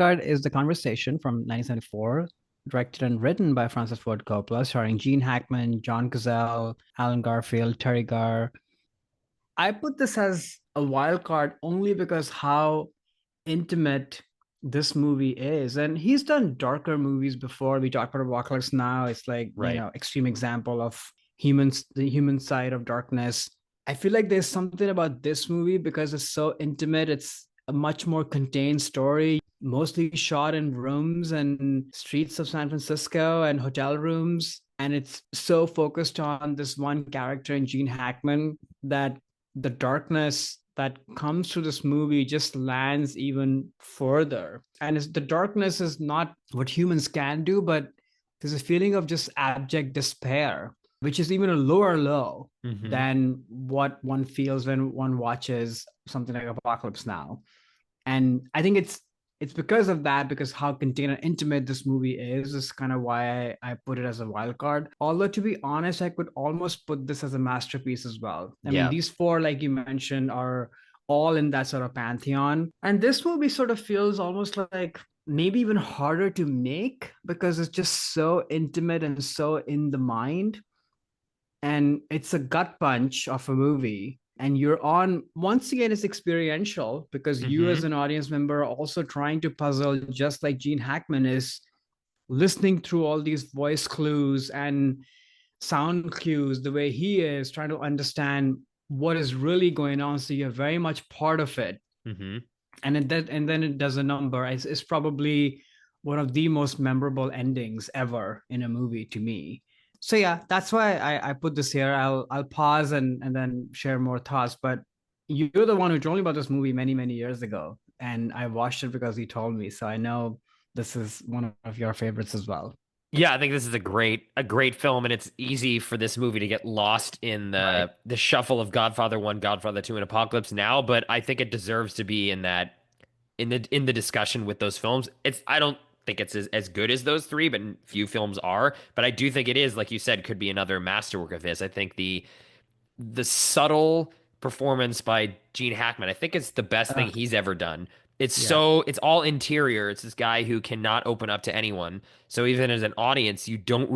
Card is The Conversation from 1974, directed and written by Francis Ford Coppola, starring Gene Hackman, John Cazale, Alan Garfield, Terry Garr. I put this as a wild card only because how intimate this movie is. And he's done darker movies before. We talked about Apocalypse Now. It's like, Right. extreme example of the human side of darkness. I feel like there's something about this movie because it's so intimate. It's a much more contained story, mostly shot in rooms and streets of San Francisco and hotel rooms. And it's so focused on this one character in Gene Hackman that the darkness that comes through this movie just lands even further. And the darkness is not what humans can do, but there's a feeling of just abject despair, which is even a lower low Hmm. than what one feels when one watches something like Apocalypse Now. And I think it's because of that, because how contained and intimate this movie is kind of why I put it as a wild card. Although to be honest, I could almost put this as a masterpiece as well. I mean, Yeah. these four, like you mentioned, are all in that sort of pantheon. And this movie sort of feels almost like maybe even harder to make because it's just so intimate and so in the mind, and it's a gut punch of a movie, and you're on, once again, it's experiential because you Hmm. as an audience member are also trying to puzzle, just like Gene Hackman is, listening through all these voice clues and sound cues the way he is, trying to understand what is really going on, so you're very much part of it. Hmm. And then it does a number. It's probably one of the most memorable endings ever in a movie to me. So yeah, that's why I put this here. I'll pause and then share more thoughts. But you're the one who told me about this movie many years ago, and I watched it because you told me. So I know this is one of your favorites as well. Yeah, I think this is a great film, and it's easy for this movie to get lost in Right. the shuffle of Godfather 1, Godfather 2, and Apocalypse Now, but I think it deserves to be in that in the discussion with those films. I don't think it's as good as those three, but few films are. But I do think it is, like you said, could be another masterwork of his. I think the subtle performance by Gene Hackman. I think it's the best thing Uh, he's ever done. It's yeah. so it's all interior. It's this guy who cannot open up to anyone. So even as an audience, you can't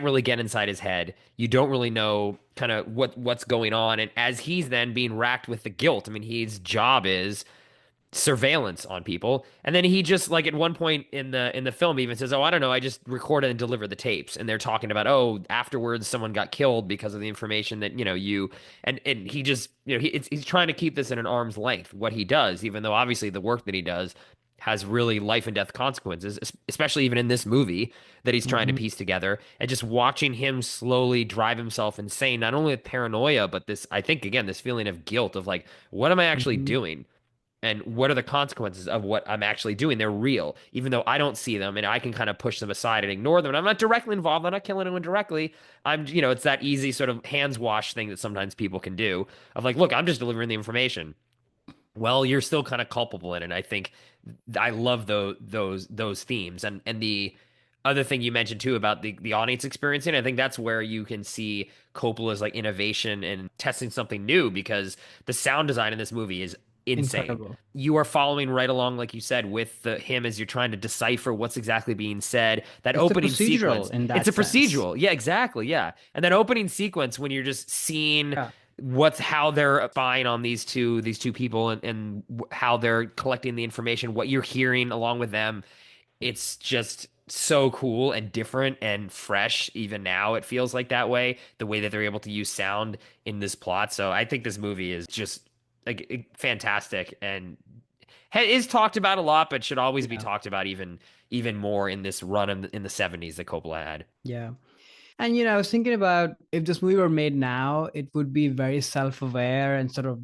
really get inside his head. You don't really know kind of what's going on. And as he's then being racked with the guilt, I mean, his job is surveillance on people. And then he just like at one point in the film even says, "Oh, I don't know, I just recorded and delivered the tapes." And they're talking about, "Oh, afterwards someone got killed because of the information that, you." And he just, he's trying to keep this at an arm's length what he does, even though obviously the work that he does has really life and death consequences, especially even in this movie that he's trying to Hmm. piece together. And just watching him slowly drive himself insane, not only with paranoia, but this, I think, again, this feeling of guilt of like, what am I actually Hmm. doing? And what are the consequences of what I'm actually doing? They're real, even though I don't see them and I can kind of push them aside and ignore them. And I'm not directly involved. I'm not killing anyone directly. It's that easy sort of hands wash thing that sometimes people can do of like, look, I'm just delivering the information. Well, you're still kind of culpable in it. And I think I love those themes. And the other thing you mentioned too about the audience experiencing, I think that's where you can see Coppola's like innovation and testing something new because the sound design in this movie is insane. Incredible. You are following right along, like you said, with him as you're trying to decipher what's exactly being said. That It's a opening procedural sequence, in it's that a sense. procedural. Yeah, exactly. Yeah. And that opening sequence when you're just seeing Yeah. what's how they're spying on these two people and how they're collecting the information, what you're hearing along with them. It's just so cool and different and fresh. Even now, it feels like that way, the way that they're able to use sound in this plot. So I think this movie is just like fantastic and is talked about a lot, but should always be Yeah. talked about even more in this run in the 70s that Coppola had. Yeah. And I was thinking about if this movie were made now, it would be very self-aware and sort of,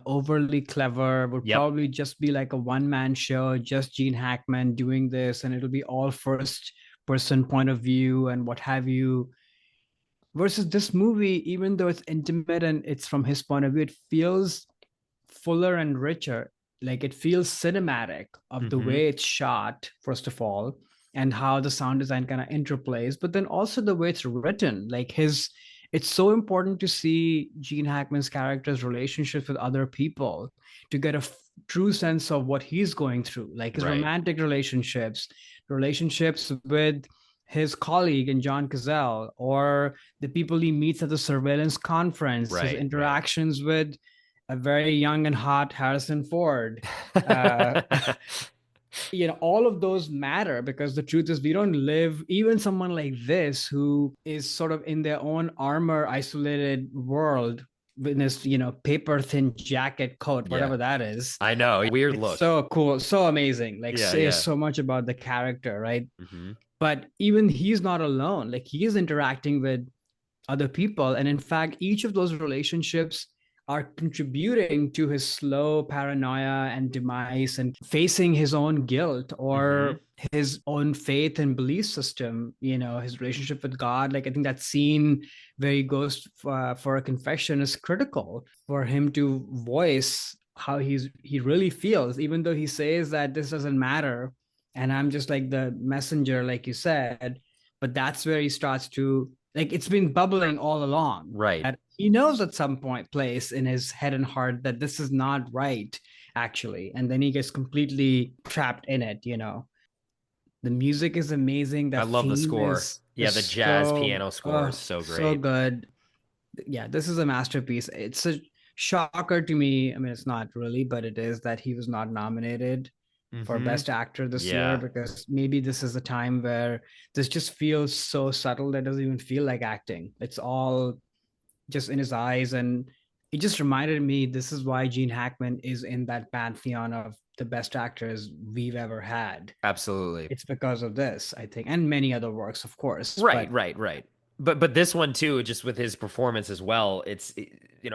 overly clever, would Yep. probably just be like a one-man show, just Gene Hackman doing this, and it'll be all first person point of view and what have you. Versus this movie, even though it's intimate and it's from his point of view, it feels fuller and richer. Like it feels cinematic of the Hmm. way it's shot, first of all, and how the sound design kind of interplays, but then also the way it's written. It's so important to see Gene Hackman's character's relationships with other people to get a true sense of what he's going through, like his Right. romantic relationships, relationships with his colleague in John Cazale, or the people he meets at the surveillance conference, his Right. Right. interactions with a very young and hot Harrison Ford. Uh, all of those matter because the truth is we don't live, even someone like this who is sort of in their own armor isolated world in this paper thin jacket coat, Yeah. whatever that is. I know. Weird It's look. so cool, so amazing, like Yeah. says Yeah. so much about the character, right? Hmm. But even he's not alone, like he is interacting with other people. And in fact, each of those relationships are contributing to his slow paranoia and demise and facing his own guilt Hmm. or his own faith and belief system, his relationship with God. Like, I think that scene where he goes for a confession is critical for him to voice how he really feels, even though he says that this doesn't matter. And I'm just like the messenger, like you said. But that's where he starts to, like, it's been bubbling all along Right. that he knows at some point place in his head and heart that this is not right, actually. And then he gets completely trapped in it. The music is amazing. I That love the theme score. is Yeah, the jazz so piano score is so so great. good. Yeah, this is a masterpiece. It's a shocker to me. I mean, it's not really, but it is that he was not nominated for Hmm. best actor this year, Yeah. because maybe this is a time where this just feels so subtle that it doesn't even feel like acting. It's all just in his eyes. And it just reminded me, this is why Gene Hackman is in that pantheon of the best actors we've ever had. Absolutely. It's because of this, I think, and many other works, of course. Right, But right, right. But this one too, just with his performance as well.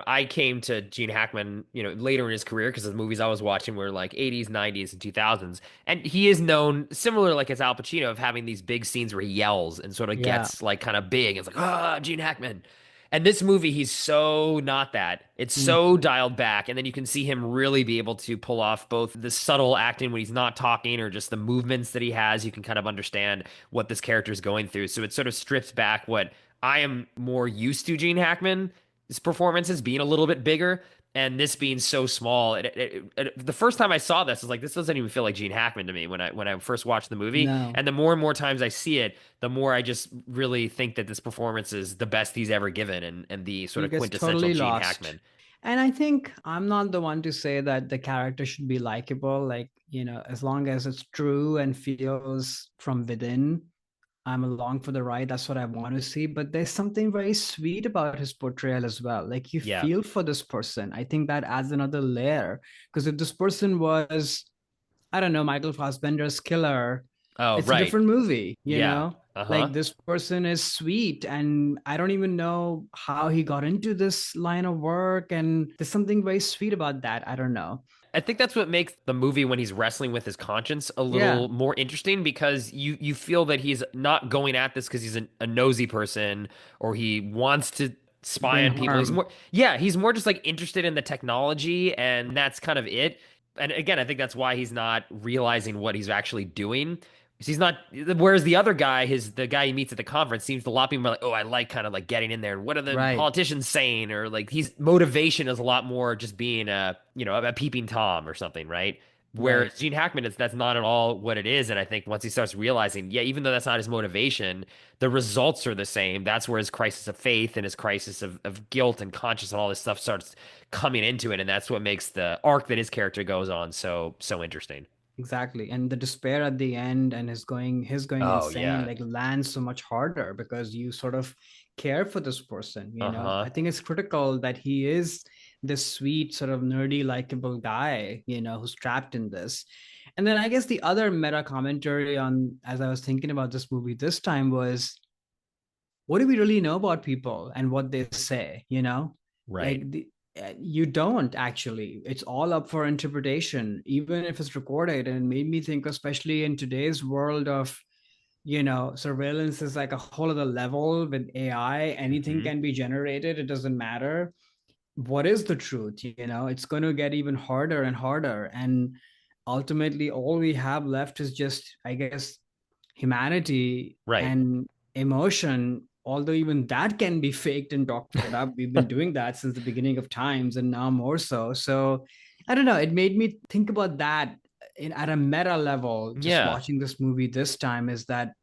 I came to Gene Hackman, later in his career because the movies I was watching were like 80s, 90s, and 2000s. And he is known similar like as Al Pacino of having these big scenes where he yells and sort of yeah. gets like kind of big. It's like, ah, Gene Hackman. And this movie, he's so not that. It's so Mhm. dialed back. And then you can see him really be able to pull off both the subtle acting when he's not talking or just the movements that he has. You can kind of understand what this character is going through. So it sort of strips back what I am more used to Gene Hackman's performances being a little bit bigger. And this being so small, the first time I saw this, I was like, this doesn't even feel like Gene Hackman to me when I first watched the movie. No, And the more and more times I see it, the more I just really think that this performance is the best he's ever given and the sort he of gets quintessential totally Gene lost. Hackman. And I think I'm not the one to say that the character should be likable. Like, as long as it's true and feels from within, I'm along for the ride. That's what I want to see. But there's something very sweet about his portrayal as well. Like, you Yeah. feel for this person. I think that adds another layer. Because if this person was, I don't know, Michael Fassbender's killer, Oh, it's a right. different movie, Yeah. Uh-huh. Like, this person is sweet, and I don't even know how he got into this line of work. And there's something very sweet about that. I don't know. I think that's what makes the movie when he's wrestling with his conscience a Yeah. little more interesting because you feel that he's not going at this because he's a nosy person or he wants to spy Bring on people. harm. He's more just like interested in the technology and that's kind of it. And again, I think that's why he's not realizing what he's actually doing. He's not. Whereas the other guy, the guy he meets at the conference, seems to a lot of people are like, oh, I like kind of like getting in there. And what are the Right. politicians saying? Or like, he's motivation is a lot more just being a peeping tom or something, right? Right. Whereas Gene Hackman, that's not at all what it is. And I think once he starts realizing, yeah, even though that's not his motivation, the results are the same. That's where his crisis of faith and his crisis of guilt and conscience and all this stuff starts coming into it. And that's what makes the arc that his character goes on so interesting. Exactly. And the despair at the end and his going Oh insane, yeah. like, lands so much harder because you sort of care for this person. Uh-huh. I think it's critical that he is this sweet, sort of nerdy, likable guy, who's trapped in this. And then I guess the other meta commentary on, as I was thinking about this movie this time, was, what do we really know about people and what they say? Right. Like, you don't actually. It's all up for interpretation, even if it's recorded. And it made me think, especially in today's world of, surveillance is like a whole other level with AI. Anything Hmm. can be generated. It doesn't matter. What is the truth? It's going to get even harder and harder. And ultimately, all we have left is just, I guess, humanity Right. and emotion, although even that can be faked and doctored up. We've been doing that since the beginning of times, and now more so. So I don't know. It made me think about that at a meta level, just Yeah. watching this movie this time, is that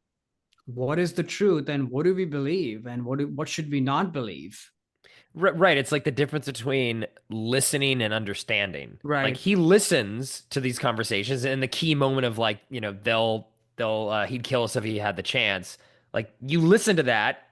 what is the truth and what do we believe and what should we not believe? Right. It's like the difference between listening and understanding. Like Right, he listens to these conversations and the key moment of like, he'd kill us if he had the chance. Like you listen to that,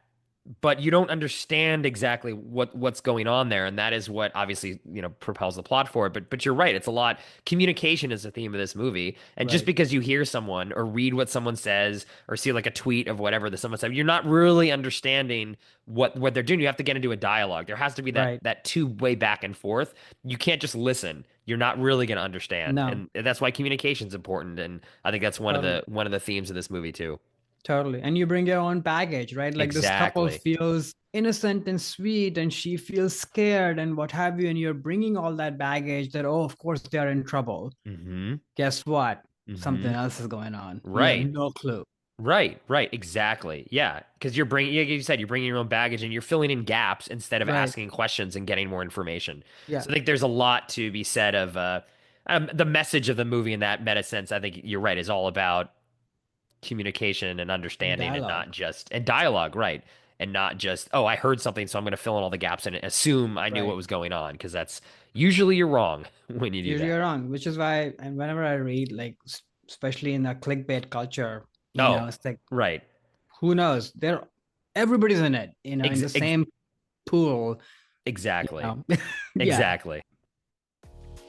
but you don't understand exactly what's going on there, and that is what obviously propels the plot forward. But you're right, it's a lot. Communication is the theme of this movie, and just right, because you hear someone or read what someone says or see like a tweet of whatever that someone said, you're not really understanding what they're doing. You have to get into a dialogue. There has to be that right. that two-way back and forth. You can't just listen. You're not really going to understand, No, and that's why communication is important. And I think that's one of totally. the themes of this movie too. Totally. And you bring your own baggage, right? Like this couple Exactly. feels innocent and sweet, and she feels scared and what have you. And you're bringing all that baggage that, oh, of course they are in trouble. Mm-hmm. Guess what? Something Mm-hmm. else is going on. You have Right. no clue. Right, exactly. Yeah, because you're bringing, like you said, you're bringing your own baggage and you're filling in gaps instead of Right. asking questions and getting more information. Yeah. So I think there's a lot to be said of the message of the movie in that meta sense. I think you're right, is all about communication and And understanding and not dialogue. just, and dialogue, right? And not just, oh, I heard something, so I'm going to fill in all the gaps and assume I knew what Right. was going on, because that's usually you're wrong when you do Usually that. you're wrong, which is why, and whenever I read, like, especially in the clickbait culture, Oh, it's like, right. who knows? Everybody's in it, in Ex the ex same pool, you exactly. know. Yeah. Exactly.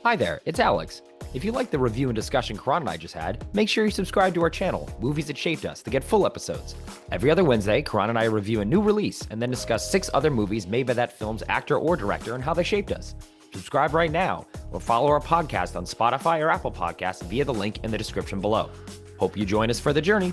Hi there, it's Alex. If you like the review and discussion Karan and I just had, make sure you subscribe to our channel, Movies That Shaped Us, to get full episodes. Every other Wednesday, Karan and I review a new release and then discuss 6 other movies made by that film's actor or director and how they shaped us. Subscribe right now or follow our podcast on Spotify or Apple Podcasts via the link in the description below. Hope you join us for the journey.